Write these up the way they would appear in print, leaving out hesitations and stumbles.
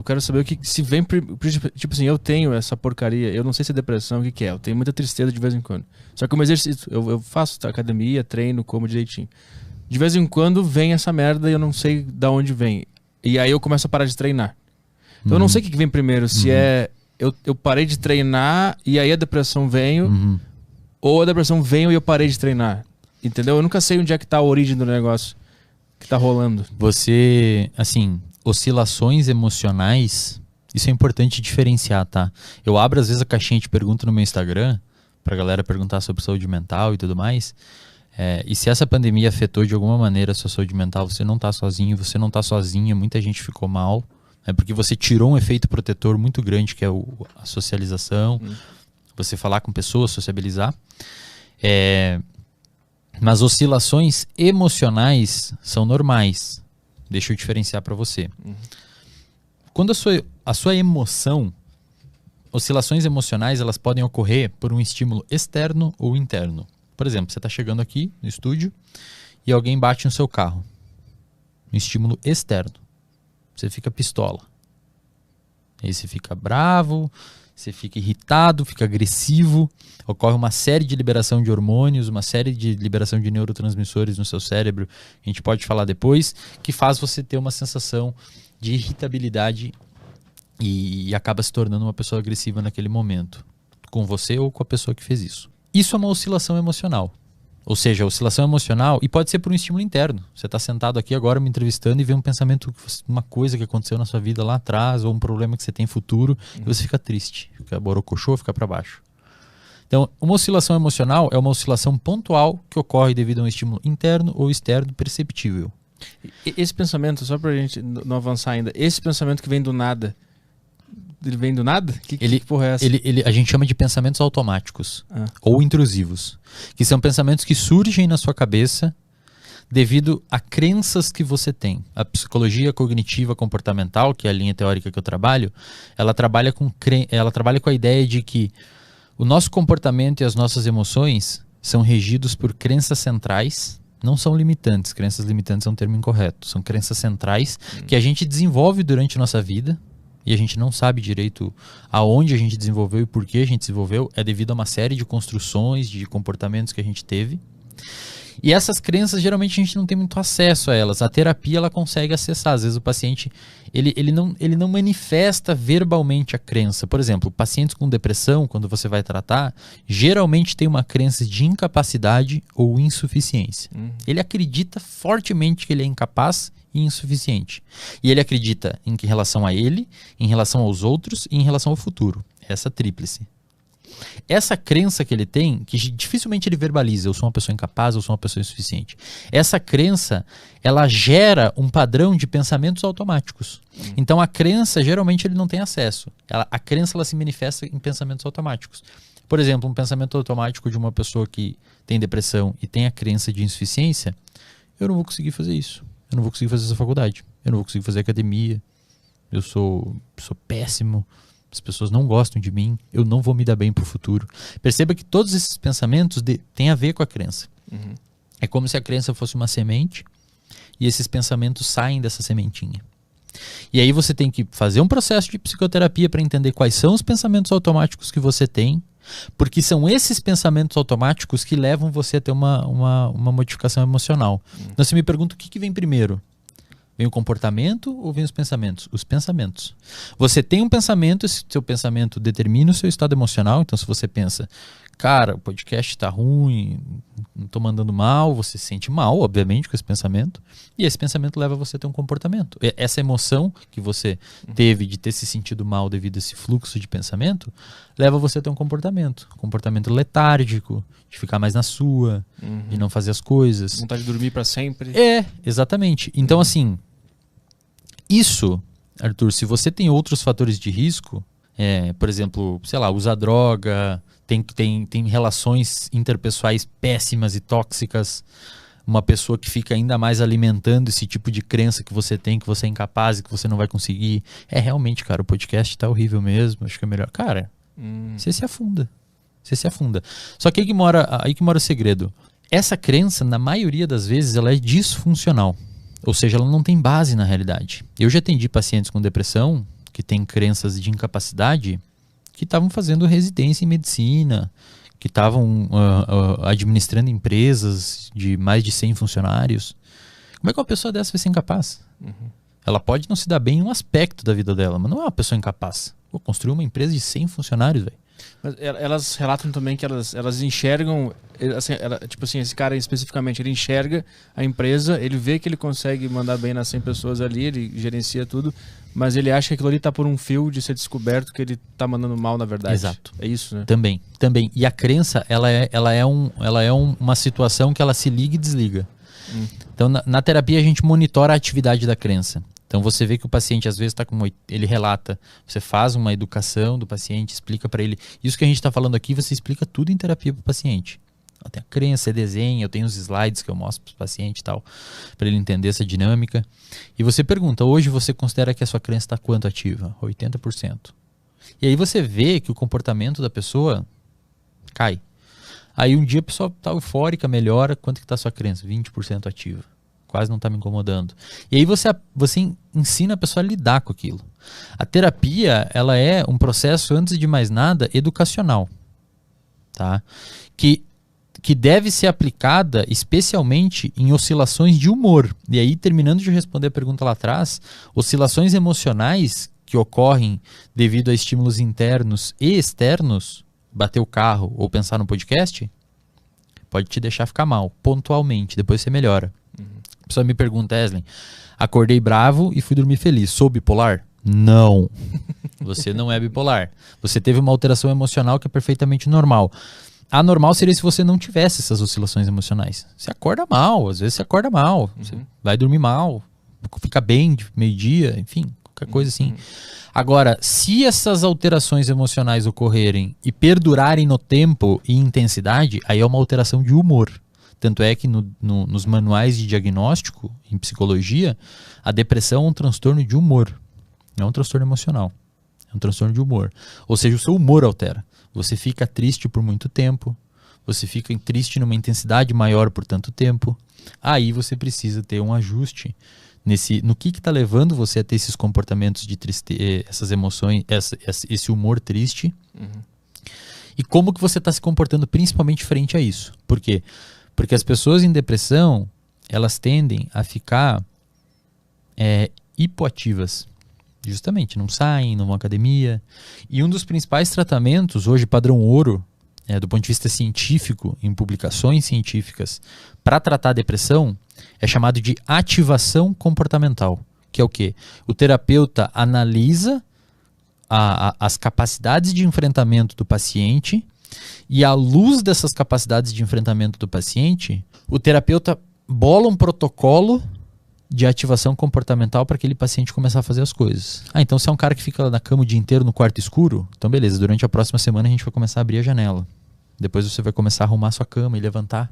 Eu quero saber o que se vem, tipo assim, eu tenho essa porcaria, eu não sei se é depressão, o que que é, eu tenho muita tristeza de vez em quando. Só que o meu exercício, eu faço academia, treino, como direitinho. De vez em quando vem essa merda e eu não sei da onde vem. E aí eu começo a parar de treinar. Então eu não sei o que que vem primeiro, se é eu parei de treinar e aí a depressão veio, ou a depressão veio e eu parei de treinar. Entendeu? Eu nunca sei onde é que tá a origem do negócio que tá rolando. Você, assim, oscilações emocionais, isso é importante diferenciar, tá? Eu abro às vezes a caixinha de pergunta no meu Instagram, pra galera perguntar sobre saúde mental e tudo mais. E se essa pandemia afetou de alguma maneira a sua saúde mental, você não tá sozinho, você não tá sozinha, muita gente ficou mal. É porque você tirou um efeito protetor muito grande, que é a socialização, você falar com pessoas, sociabilizar. Mas oscilações emocionais são normais. Deixa eu diferenciar para você. Quando a sua emoção, oscilações emocionais, elas podem ocorrer por um estímulo externo ou interno. Por exemplo, você está chegando aqui no estúdio e alguém bate no seu carro. Um estímulo externo. Você fica pistola. Aí você fica bravo, você fica irritado, fica agressivo. Ocorre uma série de liberação de hormônios, uma série de liberação de neurotransmissores no seu cérebro, a gente pode falar depois, que faz você ter uma sensação de irritabilidade e acaba se tornando uma pessoa agressiva naquele momento, com você ou com a pessoa que fez isso. Isso é uma oscilação emocional. Ou seja, a oscilação emocional, e pode ser por um estímulo interno. Você está sentado aqui agora me entrevistando e vê um pensamento, uma coisa que aconteceu na sua vida lá atrás, ou um problema que você tem futuro, e você fica triste, fica borocochô, fica para baixo. Então, uma oscilação emocional é uma oscilação pontual que ocorre devido a um estímulo interno ou externo perceptível. Esse pensamento, só pra gente não avançar ainda, esse pensamento que vem do nada, ele vem do nada? Que porra é essa? A gente chama de pensamentos automáticos ou intrusivos, que são pensamentos que surgem na sua cabeça devido a crenças que você tem. A psicologia cognitiva comportamental, que é a linha teórica que eu trabalho, ela trabalha com a ideia de que o nosso comportamento e as nossas emoções são regidos por crenças centrais, não são limitantes. Crenças limitantes é um termo incorreto. São crenças centrais que a gente desenvolve durante a nossa vida e a gente não sabe direito aonde a gente desenvolveu e por que a gente desenvolveu. É devido a uma série de construções, de comportamentos que a gente teve. E essas crenças, geralmente, a gente não tem muito acesso a elas. A terapia, ela consegue acessar. Às vezes o paciente, ele não manifesta verbalmente a crença. Por exemplo, pacientes com depressão, quando você vai tratar, geralmente tem uma crença de incapacidade ou insuficiência. Ele acredita fortemente que ele é incapaz e insuficiente. E ele acredita em relação a ele, em relação aos outros e em relação ao futuro. Essa tríplice. Essa crença que ele tem, que dificilmente ele verbaliza, eu sou uma pessoa incapaz, eu sou uma pessoa insuficiente. Essa crença, ela gera um padrão de pensamentos automáticos. Então a crença, geralmente ele não tem acesso. A crença, ela se manifesta em pensamentos automáticos. Por exemplo, um pensamento automático de uma pessoa que tem depressão e tem a crença de insuficiência: eu não vou conseguir fazer isso, eu não vou conseguir fazer essa faculdade, eu não vou conseguir fazer academia, eu sou péssimo, as pessoas não gostam de mim, eu não vou me dar bem pro futuro. Perceba que todos esses pensamentos têm a ver com a crença. É como se a crença fosse uma semente e esses pensamentos saem dessa sementinha. E aí você tem que fazer um processo de psicoterapia para entender quais são os pensamentos automáticos que você tem, porque são esses pensamentos automáticos que levam você a ter uma modificação emocional. Então você me pergunta o que vem primeiro? Vem o comportamento ou vem os pensamentos? Os pensamentos. Você tem um pensamento, esse seu pensamento determina o seu estado emocional. Então se você pensa, cara, o podcast tá ruim, não tô mandando mal, você se sente mal, obviamente, com esse pensamento. E esse pensamento leva você a ter um comportamento. Essa emoção que você teve de ter se sentido mal devido a esse fluxo de pensamento, leva você a ter um comportamento. Um comportamento letárgico, de ficar mais na sua, de não fazer as coisas. Vontade de dormir para sempre. Exatamente. Então assim, isso, Arthur, se você tem outros fatores de risco, por exemplo, sei lá, usa droga, tem relações interpessoais péssimas e tóxicas, uma pessoa que fica ainda mais alimentando esse tipo de crença que você tem, que você é incapaz e que você não vai conseguir. Realmente, cara, o podcast tá horrível mesmo, acho que é melhor. Cara, você se afunda. Você se afunda. Só que aí que mora o segredo. Essa crença, na maioria das vezes, ela é disfuncional. Ou seja, ela não tem base na realidade. Eu já atendi pacientes com depressão que têm crenças de incapacidade, que estavam fazendo residência em medicina, que estavam administrando empresas de mais de 100 funcionários. Como é que uma pessoa dessa vai ser incapaz? Ela pode não se dar bem em um aspecto da vida dela, mas não é uma pessoa incapaz. Pô, construir uma empresa de 100 funcionários, velho. Mas elas relatam também que elas enxergam, assim, tipo assim, esse cara especificamente, ele enxerga a empresa, ele vê que ele consegue mandar bem nas 100 pessoas ali, ele gerencia tudo, mas ele acha que aquilo ali tá por um fio de ser descoberto que ele tá mandando mal, na verdade. Exato. É isso, né? Também. E a crença, ela é uma situação que ela se liga e desliga. Então, na terapia, a gente monitora a atividade da crença. Então, você vê que o paciente, às vezes, ele relata, você faz uma educação do paciente, explica para ele. Isso que a gente está falando aqui, você explica tudo em terapia para o paciente. Tem a crença, você desenha, eu tenho os slides que eu mostro para o paciente e tal, para ele entender essa dinâmica. E você pergunta, hoje você considera que a sua crença está quanto ativa? 80%. E aí você vê que o comportamento da pessoa cai. Aí um dia a pessoa está eufórica, melhora, quanto que está a sua crença? 20% ativa. Quase não está me incomodando. E aí você ensina a pessoa a lidar com aquilo. A terapia, ela é um processo, antes de mais nada, educacional. Tá? Que deve ser aplicada especialmente em oscilações de humor. E aí, terminando de responder a pergunta lá atrás, oscilações emocionais que ocorrem devido a estímulos internos e externos, bater o carro ou pensar no podcast, pode te deixar ficar mal, pontualmente, depois você melhora. A pessoa me pergunta, Eslen, acordei bravo e fui dormir feliz, sou bipolar? Não, você não é bipolar. Você teve uma alteração emocional que é perfeitamente normal. Anormal seria se você não tivesse essas oscilações emocionais. Você acorda mal, às vezes você acorda mal, você vai dormir mal, fica bem de meio-dia, enfim, qualquer coisa assim. Agora, se essas alterações emocionais ocorrerem e perdurarem no tempo e intensidade, aí é uma alteração de humor. Tanto é que nos manuais de diagnóstico, em psicologia, a depressão é um transtorno de humor. Não é um transtorno emocional. É um transtorno de humor. Ou seja, o seu humor altera. Você fica triste por muito tempo. Você fica triste numa intensidade maior por tanto tempo. Aí você precisa ter um ajuste no que está levando você a ter esses comportamentos de tristeza, essas emoções, esse humor triste. E como que você está se comportando principalmente frente a isso. Por quê? Porque as pessoas em depressão, elas tendem a ficar hipoativas. Justamente, não saem, não vão à academia. E um dos principais tratamentos, hoje padrão ouro, do ponto de vista científico, em publicações científicas, para tratar a depressão, é chamado de ativação comportamental. Que é o quê? O terapeuta analisa as capacidades de enfrentamento do paciente e, à luz dessas capacidades de enfrentamento do paciente, o terapeuta bola um protocolo de ativação comportamental para aquele paciente começar a fazer as coisas. Então se é um cara que fica lá na cama o dia inteiro no quarto escuro, então beleza, durante a próxima semana a gente vai começar a abrir a janela. Depois você vai começar a arrumar sua cama e levantar,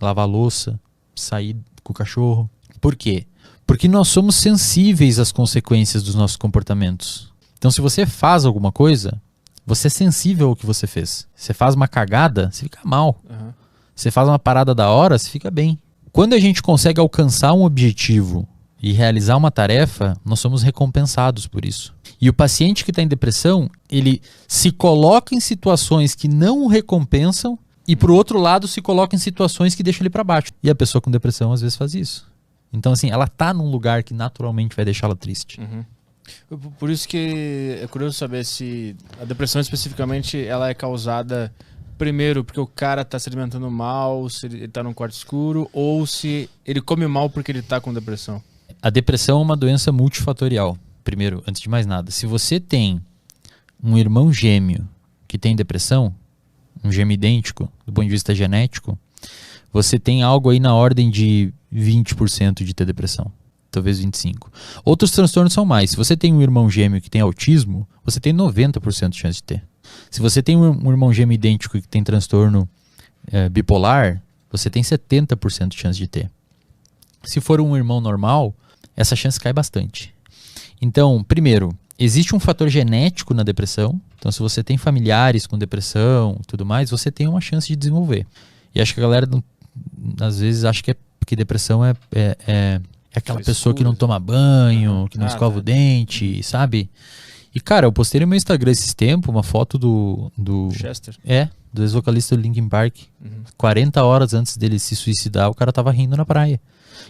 lavar a louça, sair com o cachorro. Por quê? Porque nós somos sensíveis às consequências dos nossos comportamentos. Então se você faz alguma coisa, você é sensível ao que você fez. Você faz uma cagada, você fica mal. Você faz uma parada da hora, você fica bem. Quando a gente consegue alcançar um objetivo e realizar uma tarefa, nós somos recompensados por isso. E o paciente que está em depressão, ele se coloca em situações que não o recompensam e, por outro lado, se coloca em situações que deixam ele para baixo. E a pessoa com depressão, às vezes, faz isso. Então, assim, ela está num lugar que naturalmente vai deixá-la triste. Por isso que é curioso saber se a depressão, especificamente, ela é causada... Primeiro, porque o cara tá se alimentando mal, se ele tá num quarto escuro, ou se ele come mal porque ele tá com depressão. A depressão é uma doença multifatorial. Primeiro, antes de mais nada, se você tem um irmão gêmeo que tem depressão, um gêmeo idêntico, do ponto de vista genético, você tem algo aí na ordem de 20% de ter depressão. Talvez 25%. Outros transtornos são mais. Se você tem um irmão gêmeo que tem autismo, você tem 90% de chance de ter. Se você tem um irmão gêmeo idêntico que tem transtorno bipolar, você tem 70% de chance de ter. Se for um irmão normal, essa chance cai bastante. Então, primeiro, existe um fator genético na depressão. Então, se você tem familiares com depressão e tudo mais, você tem uma chance de desenvolver. E acho que a galera, às vezes, acha que depressão é É aquela pessoa que não toma banho, que não escova o dente, sabe? E, cara, eu postei no meu Instagram esses tempos uma foto do Chester. Do ex-vocalista do Linkin Park. 40 horas antes dele se suicidar, o cara tava rindo na praia.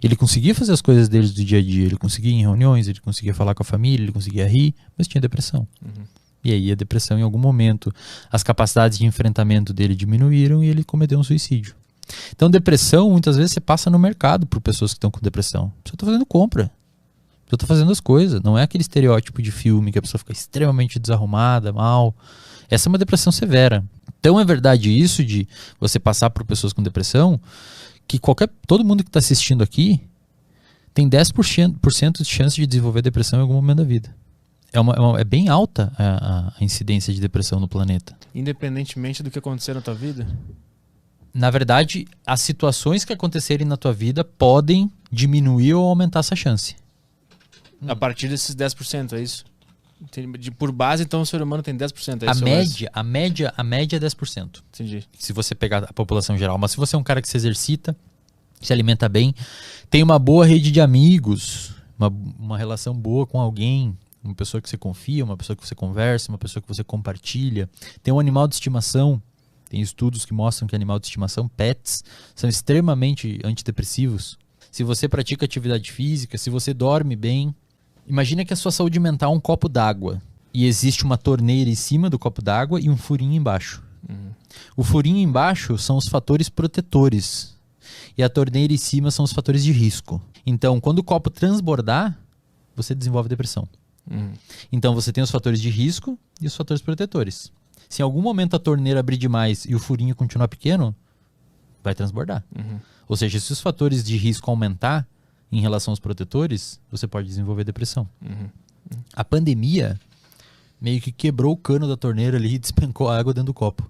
Ele conseguia fazer as coisas dele do dia a dia, ele conseguia ir em reuniões, ele conseguia falar com a família, ele conseguia rir, mas tinha depressão. E aí a depressão, em algum momento, as capacidades de enfrentamento dele diminuíram e ele cometeu um suicídio. Então, depressão, muitas vezes você passa no mercado por pessoas que estão com depressão. A pessoa está fazendo compra. A pessoa está fazendo as coisas. Não é aquele estereótipo de filme que a pessoa fica extremamente desarrumada, mal. Essa é uma depressão severa. Então, é verdade isso de você passar por pessoas com depressão, que todo mundo que está assistindo aqui tem 10% de chance de desenvolver depressão em algum momento da vida. É bem alta a incidência de depressão no planeta. Independentemente do que acontecer na tua vida? Na verdade, as situações que acontecerem na tua vida podem diminuir ou aumentar essa chance. A partir desses 10%, é isso? Por base, então, o ser humano tem 10%. É a média é 10%. Entendi. Se você pegar a população geral. Mas se você é um cara que se exercita, se alimenta bem, tem uma boa rede de amigos, uma relação boa com alguém, uma pessoa que você confia, uma pessoa que você conversa, uma pessoa que você compartilha, tem um animal de estimação. Tem estudos que mostram que animal de estimação, pets, são extremamente antidepressivos. Se você pratica atividade física, se você dorme bem. Imagina que a sua saúde mental é um copo d'água. E existe uma torneira em cima do copo d'água e um furinho embaixo. O furinho embaixo são os fatores protetores. E a torneira em cima são os fatores de risco. Então, quando o copo transbordar, você desenvolve depressão. Então, você tem os fatores de risco e os fatores protetores. Se em algum momento a torneira abrir demais e o furinho continuar pequeno, vai transbordar. Ou seja, se os fatores de risco aumentar em relação aos protetores, você pode desenvolver depressão. A pandemia meio que quebrou o cano da torneira ali e despencou a água dentro do copo.